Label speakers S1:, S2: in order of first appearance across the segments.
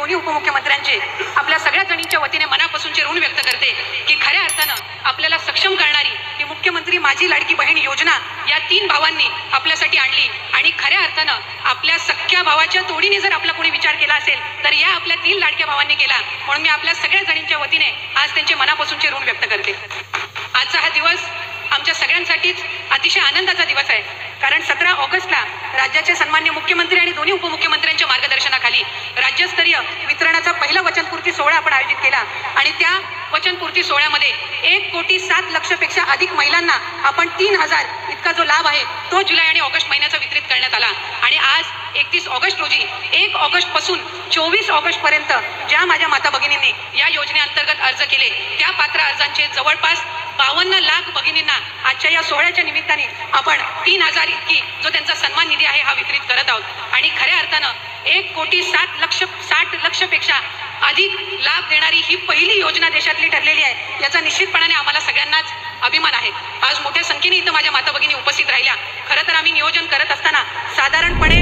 S1: दोन्ही उपमुख्यमंत्र्यांचे आपल्या सगळ्या जणींच्या वतीने मनापासूनचे ऋण व्यक्त करते की खऱ्या अर्थानं आपल्याला सक्षम करणारी ही मुख्यमंत्री माझी लाडकी बहीण योजना या 3 भावांनी आपल्यासाठी आणली आणि खऱ्या अर्थानं आपल्या सख्या भावाच्या तोडीने जर आपला कोणी विचार केला असेल तर या आपल्या 3 लाडक्या भावांनी केला। म्हणून मी आपल्या सगळ्या जणींच्या वतीने आज त्यांचे मनापासूनचे ऋण व्यक्त करते। आजचा हा दिवस आमच्या सगळ्यांसाठीच अतिशय आनंदाचा दिवस आहे, कारण 17 ऑगस्टला राज्याचे सन्मान्य मुख्यमंत्री आणि दोन्ही उपमुख्यमंत्र्यांच्या मार्गदर्शनाखाली राज्यस्तरीय वितरणाचा पहिला वचनपूर्ती सोहळा आपण आयोजित केला आणि त्या वचनपूर्ती सोहळ्यामध्ये 1,07,00,000 पेक्षा अधिक महिलांना आपण 3,000 इतका जो लाभ आहे तो जुलै आणि ऑगस्ट महिन्याचा वितरित करण्यात आला। आणि आज 31 ऑगस्ट रोजी 1 ऑगस्ट पासून 24 ऑगस्ट पर्यंत ज्या माझ्या माता भगिनींनी या योजनेअंतर्गत अर्ज केले त्या पात्र अर्जांचे जवळपास 52 लाख भगिनींना आजच्या या सोहळ्याच्या निमित्ताने आपण 3,000 इतकी जो त्यांचा सन्मान निधी आहे हा वितरित करत आहोत। आणि खऱ्या अर्थानं 1,60,00,000 पेक्षा अधिक लाभ देणारी ही पहिली योजना देशातली ठरलेली आहे, याचा निश्चितपणाने आम्हाला सगळ्यांनाच अभिमान आहे। आज मोठ्या संख्येने इथं माझ्या माता भगिनी उपस्थित राहिल्या। खरं तर आम्ही नियोजन करत असताना साधारणपणे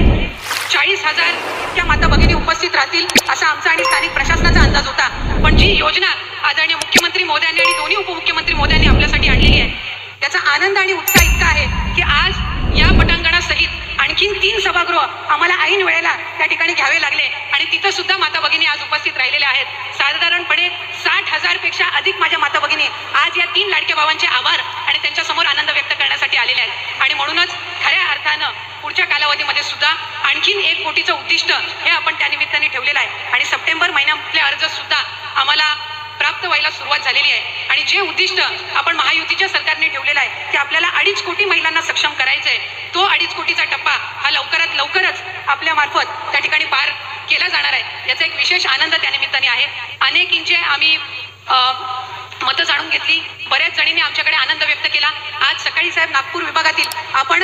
S1: 40,000 इतक्या माता भगिनी उपस्थित राहतील असा आमचा आणि स्थानिक प्रशासनाचा अंदाज होता, पण जी योजना आदरणीय मुख्यमंत्री महोदयांनी आणि दोन्ही उपमुख्यमंत्री महोदयांनी आपल्यासाठी आणलेली आहे त्याचा आनंद आणि उत्साह इतका आहे की आज या पटांगणासहित आणखीन 3 सभागृह आम्हाला ऐन वेळेला त्या ठिकाणी घ्यावे लागले आणि तिथं सुद्धा माता भगिनी आज उपस्थित राहिलेल्या आहेत। साधारणपणे 60,000 पेक्षा अधिक माझ्या माता भगिनी आज या 3 लाडक्या भावांचे आभार आणि त्यांच्या समोर आनंद व्यक्त करण्यासाठी आलेले आहेत। आणि म्हणूनच खऱ्या अर्थानं पुढच्या कालावधीमध्ये सुद्धा आणखीन 1 कोटीचं उद्दिष्ट हे आपण त्या निमित्ताने ठेवलेलं आहे आणि सप्टेंबर महिन्यातले अर्ज सुद्धा आम्हाला प्राप्त व्हायला सुरुवात झालेली आहे। आणि जे उद्दिष्ट आपण महायुतीच्या सरकारने ठेवलेलं आहे की आपल्याला 2.5 कोटी महिलांना सक्षम करायचं आहे, तो 2.5 कोटीचा टप्पा हा लवकरात लवकरच आपल्या मार्फत त्या ठिकाणी पार केला जाणार आहे, याचा एक विशेष आनंद त्या निमित्ताने आहे। अनेकींचे आम्ही मतं जाणून घेतली, बऱ्याच जणींनी आमच्याकडे आनंद व्यक्त केला। आज सकाळी साहेब नागपूर विभागातील आपण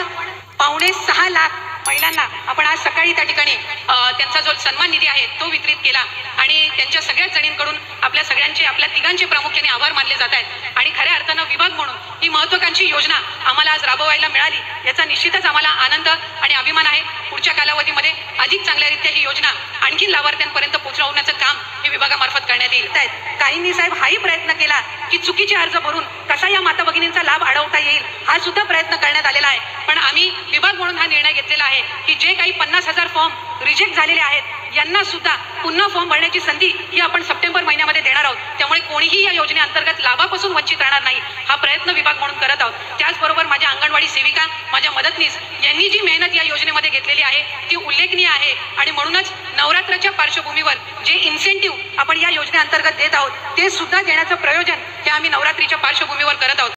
S1: 5.25 लाख महिलांना आपण आज सकाळी त्या ठिकाणी त्यांचा जो सन्मान निधी आहे तो वितरित केला आणि त्यांच्या सगळ्याच जणींकडून आपल्या सगळ्यांचे आपल्या तिघांचे प्रामुख्याने आभार मानले जात आहेत। आणि खऱ्या अर्थानं विभाग म्हणून ही महत्त्वाकांक्षी योजना आम्हाला आज राबवायला मिळाली याचा निश्चितच आम्हाला आनंद आणि अभिमान आहे। पुढच्या कालावधीमध्ये अधिक चांगल्यारीत्या ही योजना आणखीन लाभार्थ्यांपर्यंत पोहोचवण्याचं काम हे विभागामार्फत करण्यात येईल। काहींनी साहेब हाही प्रयत्न केला की चुकीचे अर्ज भरून कसा या माता भगिनींचा लाभ अडवता येईल हा सुद्धा प्रयत्न करण्यात आलेला आहे, पण आम्ही विभाग म्हणून हा निर्णय घेतलेला आहे की जे काही 50,000 फॉर्म रिजेक्ट झालेले आहेत यांना सुद्धा पुन्हा फॉर्म भरण्याची संधी ही आपण सप्टेंबर महिन्यामध्ये देणार आहोत। त्यामुळे कोणीही या योजनेअंतर्गत लाभापासून वंचित राहणार नाही हा प्रयत्न विभाग म्हणून करत आहोत। त्याचबरोबर माझ्या अंगणवाडी सेविका माझ्या मदतनीस यांनी जी मेहनत या योजनेमध्ये घेतलेली आहे ती उल्लेखनीय आहे आणि म्हणूनच नवरात्राच्या पार्श्वभूमीवर जे इन्सेंटिव्ह आपण या योजनेअंतर्गत देत आहोत ते सुद्धा देण्याचं प्रयोजन हे आम्ही नवरात्रीच्या पार्श्वभूमीवर करत आहोत।